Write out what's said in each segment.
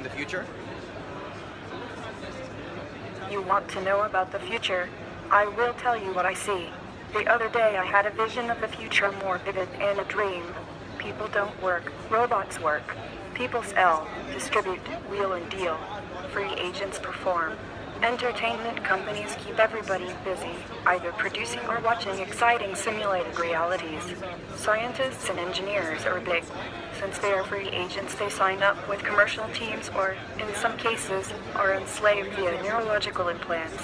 the future? You want to know about the future? I will tell you what I see. The other day I had a vision of the future more vivid and a dream. People don't work, robots work. People sell, distribute, wheel and deal. Free agents perform. Entertainment companies keep everybody busy, either producing or watching exciting simulated realities. Scientists and engineers are big. Since they are free agents, they sign up with commercial teams or, in some cases, are enslaved via neurological implants.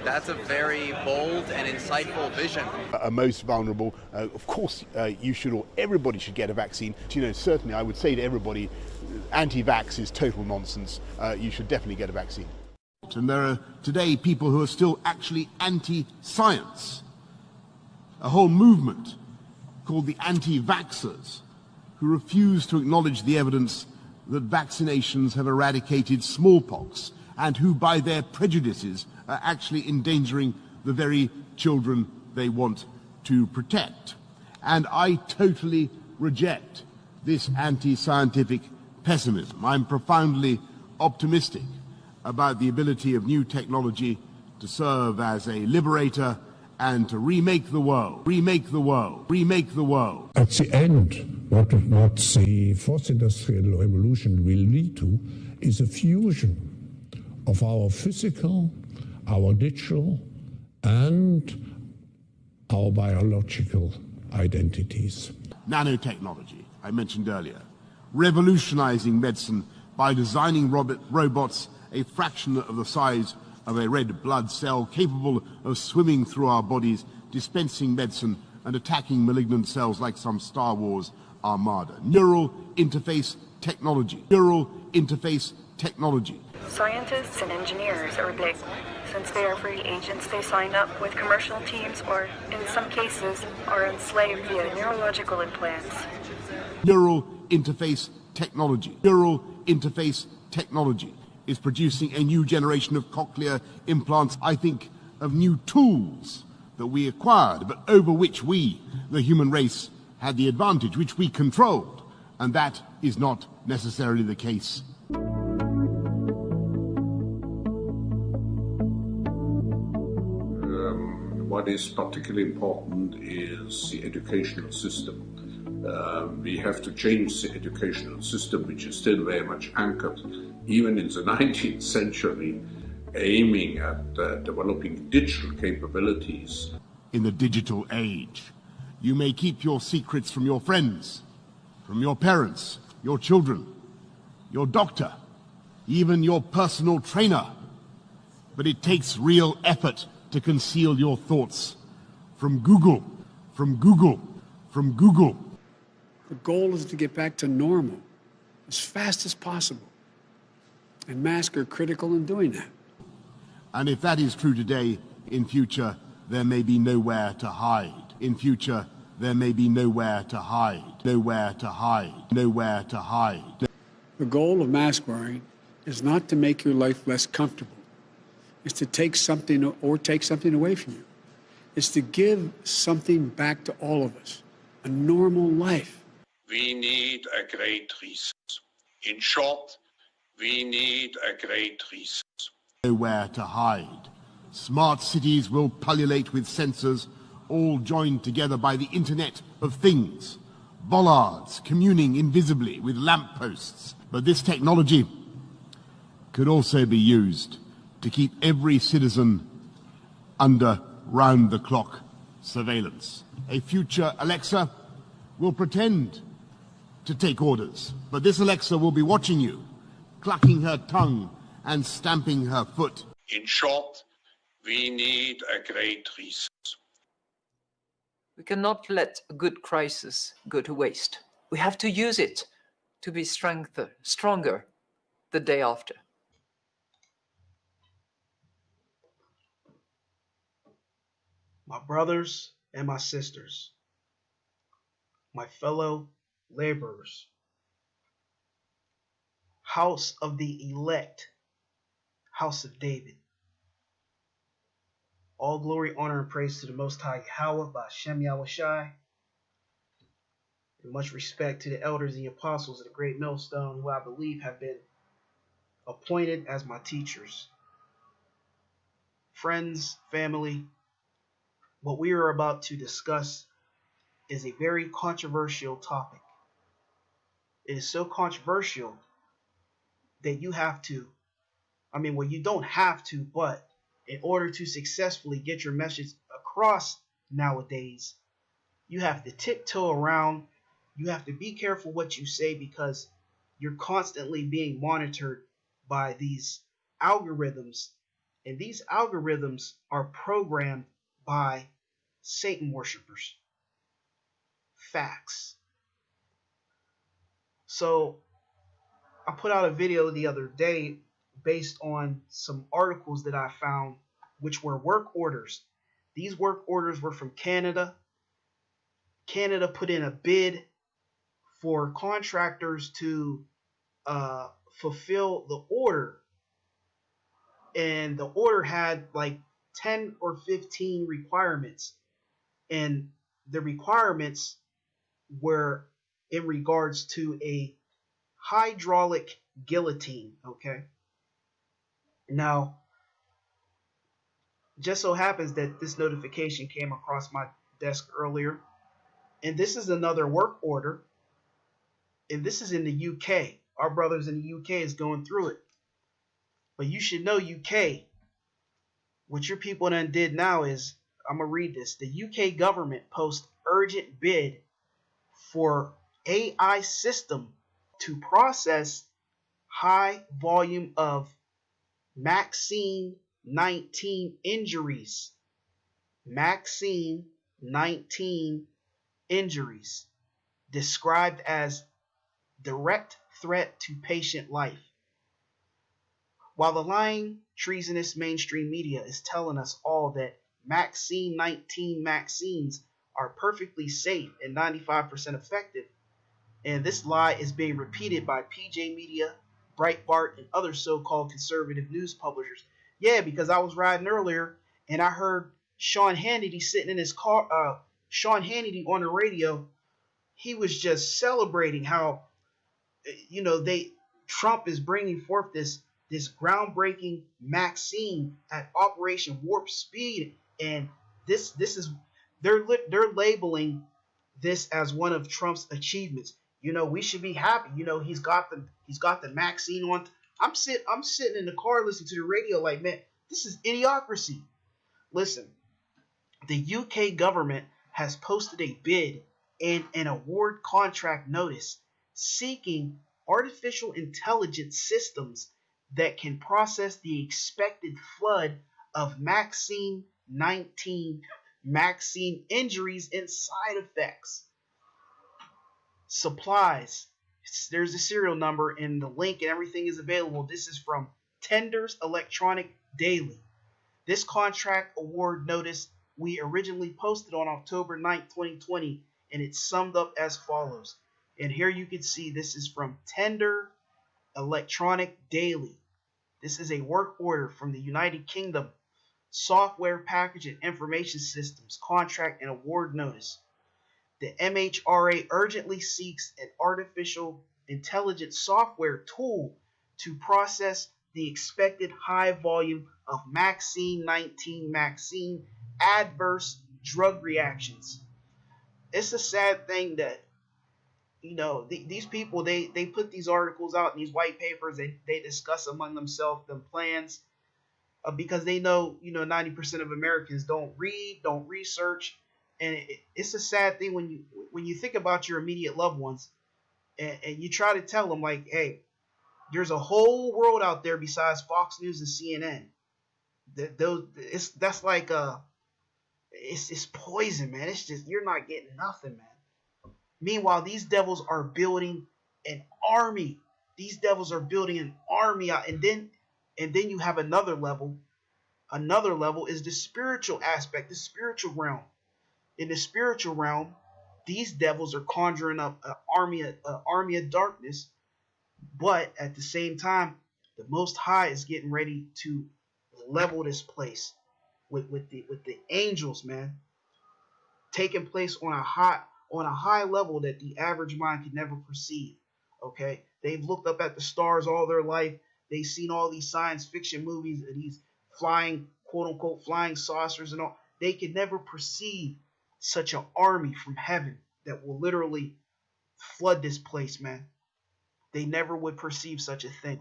That's a very bold and insightful vision. Are most vulnerable. Of course, everybody should get a vaccine. Certainly I would say to everybody, anti-vax is total nonsense. You should definitely get a vaccine. And there are today people who are still actually anti-science. A whole movement called the anti-vaxxers, who refuse to acknowledge the evidence that vaccinations have eradicated smallpox, and who, by their prejudices, are actually endangering the very children they want to protect. And I totally reject this anti-scientific pessimism. I'm profoundly optimistic about the ability of new technology to serve as a liberator and to remake the world, remake the world, remake the world. At the end, what the fourth industrial revolution will lead to is a fusion of our physical, our digital, and our biological identities. Nanotechnology, I mentioned earlier, revolutionizing medicine by designing robots a fraction of the size of a red blood cell, capable of swimming through our bodies, dispensing medicine and attacking malignant cells like some Star Wars armada. Neural interface technology. Neural interface technology. Scientists and engineers are big. Since they are free agents, they sign up with commercial teams or, in some cases, are enslaved via neurological implants. Neural interface technology. Neural interface technology is producing a new generation of cochlear implants. I think of new tools that we acquired, but over which we, the human race, had the advantage, which we controlled, and that is not necessarily the case. What is particularly important is the educational system. We have to change the educational system, which is still very much anchored, even in the 19th century, aiming at developing digital capabilities. In the digital age, you may keep your secrets from your friends, from your parents, your children, your doctor, even your personal trainer. But it takes real effort to conceal your thoughts from Google, from Google, from Google. The goal is to get back to normal as fast as possible. And masks are critical in doing that. And if that is true today, in future, there may be nowhere to hide. In future, there may be nowhere to hide. Nowhere to hide. Nowhere to hide. The goal of mask wearing is not to make your life less comfortable. It's to take something away from you. It's to give something back to all of us, a normal life. We need a great reset. In short, we need a great reset. Nowhere to hide. Smart cities will pullulate with sensors, all joined together by the Internet of Things. Bollards communing invisibly with lampposts. But this technology could also be used to keep every citizen under round-the-clock surveillance. A future Alexa will pretend to take orders, but this Alexa will be watching you, clucking her tongue and stamping her foot. In short, we need a great reset. We cannot let a good crisis go to waste. We have to use it to be stronger the day after. My brothers and my sisters, my fellow laborers, house of the elect, house of David. All glory, honor, and praise to the Most High Yahweh by Shem Yahushai. And much respect to the elders and the apostles of the great millstone, who I believe have been appointed as my teachers. Friends, family, what we are about to discuss is a very controversial topic. It is so controversial that you have to, you don't have to, but in order to successfully get your message across nowadays, you have to tiptoe around. You have to be careful what you say, because you're constantly being monitored by these algorithms. And these algorithms are programmed by Satan worshipers. Facts. So I put out a video the other day based on some articles that I found, which were work orders. These work orders were from Canada. Canada put in a bid for contractors to fulfill the order. And the order had like 10 or 15 requirements. And the requirements were in regards to a hydraulic guillotine, okay? Now, just so happens that this notification came across my desk earlier, and this is another work order, and this is in the UK. Our brothers in the UK is going through it. But you should know, UK, what your people done did now is, I'm going to read this. The UK government posts urgent bid for AI system to process high volume of MAXINE 19 injuries. MAXINE 19 injuries, described as direct threat to patient life. While the lying, treasonous mainstream media is telling us all that MAXINE 19 vaccines are perfectly safe and 95% effective, and this lie is being repeated by PJ Media, Breitbart, and other so-called conservative news publishers. Yeah, because I was riding earlier and I heard Sean Hannity sitting in his car, Sean Hannity on the radio. He was just celebrating how, Trump is bringing forth this groundbreaking vaccine at Operation Warp Speed, and this is they're labeling this as one of Trump's achievements. We should be happy. He's got the vaccine on. I'm sitting in the car listening to the radio like, man, this is idiocracy. Listen, the UK government has posted a bid and an award contract notice seeking artificial intelligence systems that can process the expected flood of MAXINE 19 vaccine injuries and side effects. Supplies. There's a serial number and the link and everything is available. This is from Tenders Electronic Daily. This contract award notice we originally posted on October 9th, 2020, and it's summed up as follows. And here you can see this is from Tender Electronic Daily. This is a work order from the United Kingdom Software Package and Information Systems Contract and Award Notice. The MHRA urgently seeks an artificial intelligence software tool to process the expected high volume of MAXINE 19 vaccine adverse drug reactions. It's a sad thing that these people, they put these articles out in these white papers, they discuss among themselves them plans, because they know 90% of Americans don't read, don't research, and it's a sad thing when you think about your immediate loved ones, and you try to tell them like, hey, there's a whole world out there besides Fox News and CNN. That's like it's poison, man. It's just, you're not getting nothing, man. Meanwhile, these devils are building an army. These devils are building an army out, and then you have another level. Another level is the spiritual aspect, the spiritual realm. In the spiritual realm, these devils are conjuring up an army of darkness, but at the same time, the Most High is getting ready to level this place with the angels, man, taking place on on a high level that the average mind could never perceive. Okay, they've looked up at the stars all their life. They've seen all these science fiction movies and these flying, quote unquote, flying saucers and all. They could never perceive such an army from heaven that will literally flood this place, man. They never would perceive such a thing.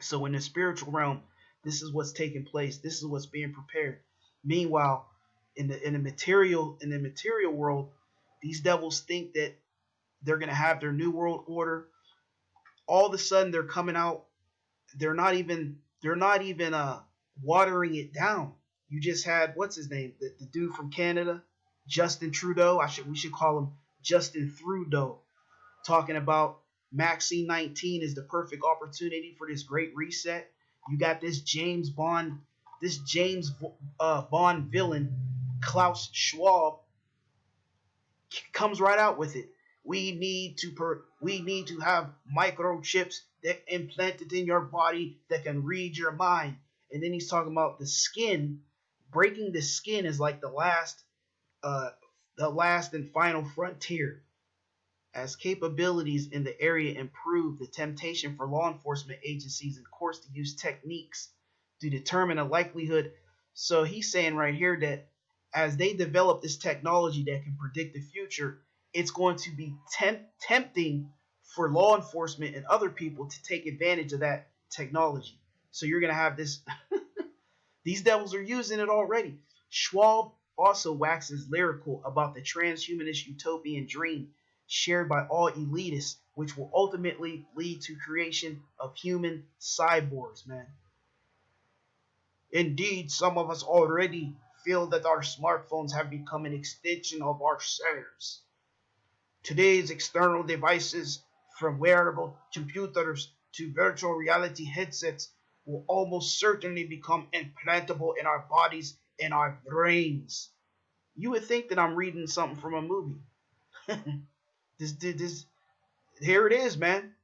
So in the spiritual realm, this is what's taking place. This is what's being prepared. Meanwhile, in the material world, these devils think that they're gonna have their new world order. All of a sudden, they're coming out. They're not even watering it down. You just had, what's his name, the dude from Canada, Justin Trudeau. We should call him Justin Trudeau, talking about MAXINE 19 is the perfect opportunity for this great reset. You got this James Bond villain, Klaus Schwab, comes right out with it. We need to have microchips that implanted in your body that can read your mind. And then he's talking about the skin. Breaking the skin is like the last and final frontier. As capabilities in the area improve, the temptation for law enforcement agencies, of course, to use techniques to determine a likelihood. So he's saying right here that as they develop this technology that can predict the future, it's going to be tempting for law enforcement and other people to take advantage of that technology. So you're going to have this. These devils are using it already. Schwab also waxes lyrical about the transhumanist utopian dream shared by all elitists, which will ultimately lead to creation of human cyborgs, man. Indeed, some of us already feel that our smartphones have become an extension of ourselves. Today's external devices, from wearable computers to virtual reality headsets, will almost certainly become implantable in our bodies and our brains. You would think that I'm reading something from a movie. Here it is, man.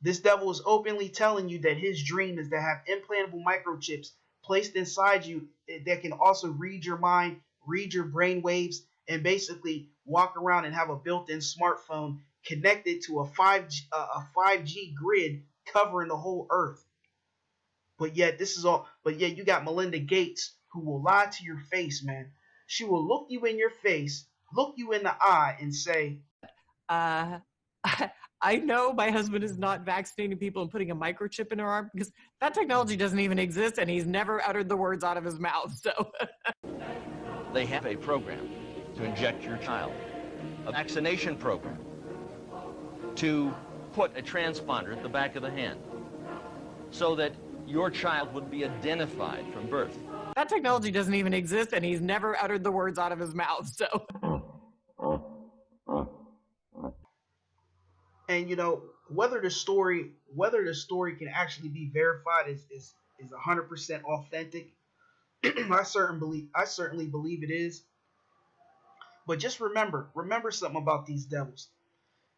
This devil is openly telling you that his dream is to have implantable microchips placed inside you that can also read your mind, read your brain waves, and basically walk around and have a built-in smartphone connected to a 5G grid covering the whole earth. But yet you got Melinda Gates, who will lie to your face, man. She will look you in your face, look you in the eye, and say, I know my husband is not vaccinating people and putting a microchip in her arm because that technology doesn't even exist and he's never uttered the words out of his mouth. So they have a program to inject your child, a vaccination program to put a transponder at the back of the hand so that your child would be identified from birth. That technology doesn't even exist and he's never uttered the words out of his mouth. So and you know, whether the story can actually be verified is 100% authentic. I certainly believe it is. But just remember something about these devils.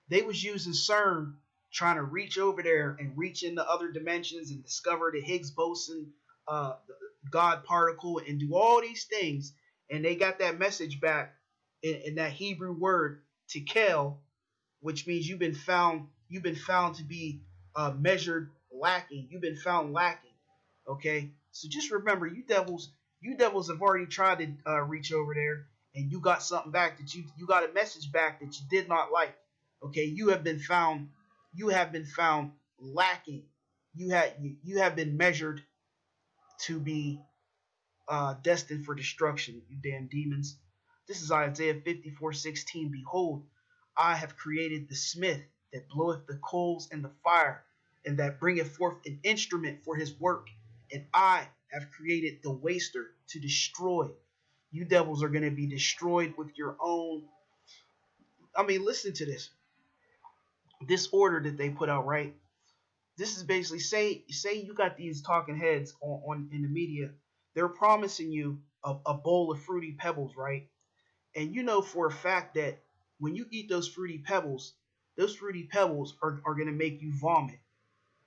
They was using CERN trying to reach over there and reach into other dimensions and discover the Higgs boson, God particle, and do all these things. And they got that message back in that Hebrew word tekel, which means you've been found to be measured lacking. You've been found lacking. Okay, so just remember, you devils have already tried to reach over there, and you got something back that you got a message back that you did not like. Okay, you have been found lacking. You have been measured to be destined for destruction. You damn demons. This is Isaiah 54:16. Behold, I have created the smith that bloweth the coals in the fire, and that bringeth forth an instrument for his work. And I have created the waster to destroy. You devils are going to be destroyed with your own. I mean, listen to this. This order that they put out, right? This is basically say you got these talking heads on in the media. They're promising you a bowl of fruity pebbles, right? And you know for a fact that when you eat those fruity pebbles are going to make you vomit.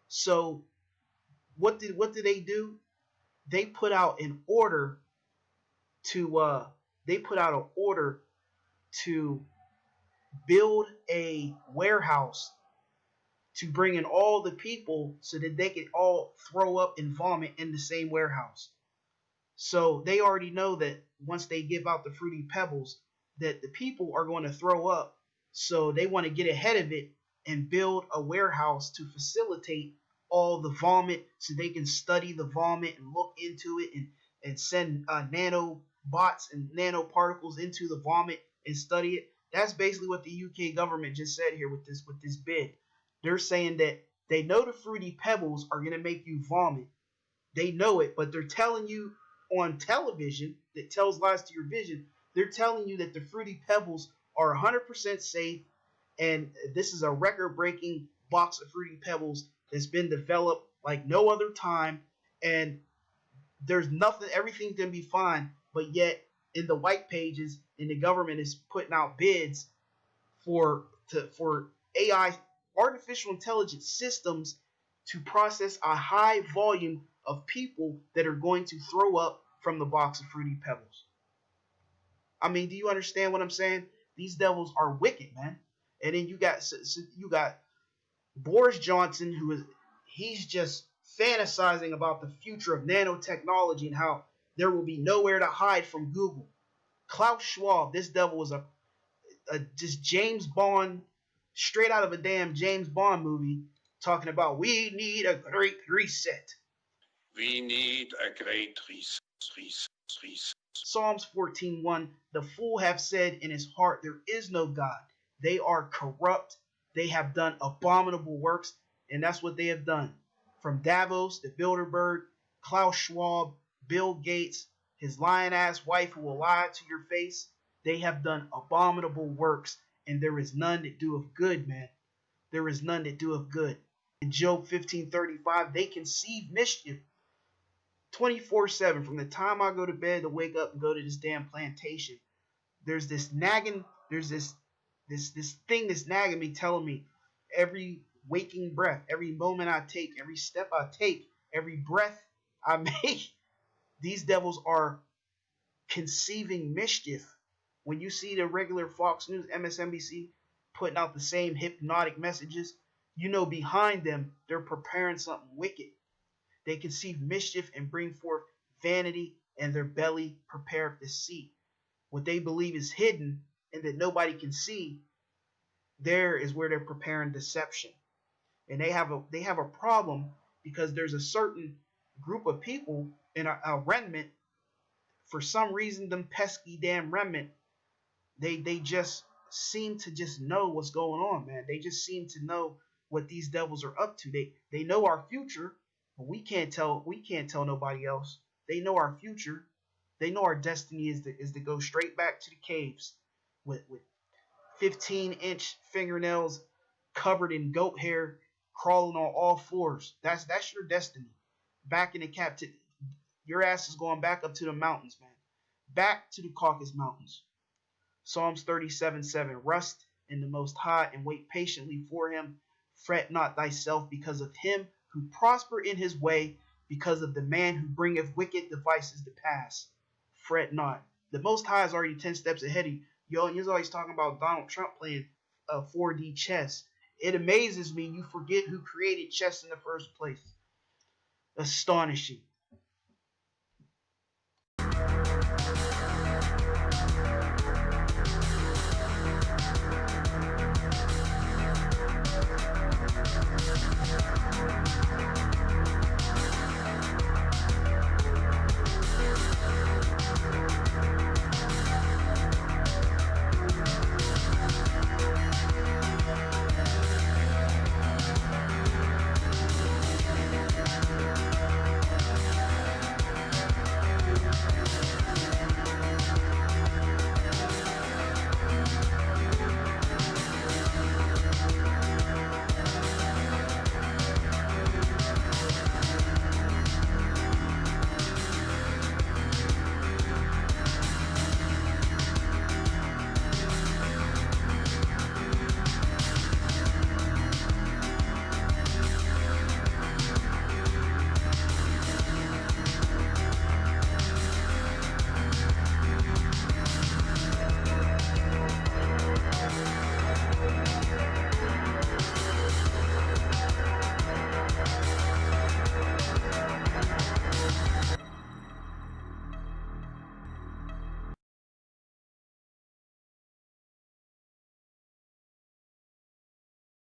So what did they do? They put out an order to build a warehouse to bring in all the people so that they could all throw up and vomit in the same warehouse. So they already know that once they give out the Fruity Pebbles, that the people are going to throw up. So they want to get ahead of it and build a warehouse to facilitate all the vomit so they can study the vomit and look into it and send nanobots and nanoparticles into the vomit and study it. That's basically what the UK government just said here with this bid. They're saying that they know the Fruity Pebbles are going to make you vomit. They know it, but they're telling you on television that tells lies to your vision. They're telling you that the Fruity Pebbles are 100% safe, and this is a record-breaking box of Fruity Pebbles that's been developed like no other time, and there's nothing, everything's going to be fine, but yet in the white pages, and the government is putting out bids for AI, artificial intelligence systems, to process a high volume of people that are going to throw up from the box of Fruity Pebbles. I mean, do you understand what I'm saying? These devils are wicked, man. And then you got Boris Johnson, he's just fantasizing about the future of nanotechnology and how there will be nowhere to hide from Google. Klaus Schwab, this devil was a just James Bond, straight out of a damn James Bond movie, talking about we need a great reset. We need a great reset. Psalms 14:1, the fool have said in his heart, there is no God. They are corrupt. They have done abominable works, and that's what they have done. From Davos to Bilderberg, Klaus Schwab, Bill Gates, his lion-ass wife who will lie to your face, they have done abominable works, and there is none that doeth good, man. There is none that doeth good. In Job 15:35, they conceive mischief 24/7. From the time I go to bed to wake up and go to this damn plantation, there's this nagging, there's this thing that's nagging me, telling me every waking breath, every moment I take, every step I take, every breath I make, these devils are conceiving mischief. When you see the regular Fox News, MSNBC putting out the same hypnotic messages, you know behind them they're preparing something wicked. They conceive mischief and bring forth vanity, and their belly prepareth deceit. What they believe is hidden and that nobody can see, there is where they're preparing deception. And they have a problem because there's a certain group of people in a remnant. For some reason, them pesky damn remnant, they just seem to just know what's going on, man. They just seem to know what these devils are up to. They know our future, but we can't tell nobody else. They know our future. They know our destiny is to go straight back to the caves with 15-inch fingernails covered in goat hair, crawling on all fours. That's your destiny. Back in the captivity. Your ass is going back up to the mountains, man. Back to the Caucasus Mountains. Psalms 37:7. Rest in the Most High and wait patiently for him. Fret not thyself because of him who prosper in his way, because of the man who bringeth wicked devices to pass. Fret not. The Most High is already 10 steps ahead of you. Yo, and you're always talking about Donald Trump playing 4D chess. It amazes me you forget who created chess in the first place. Astonishing.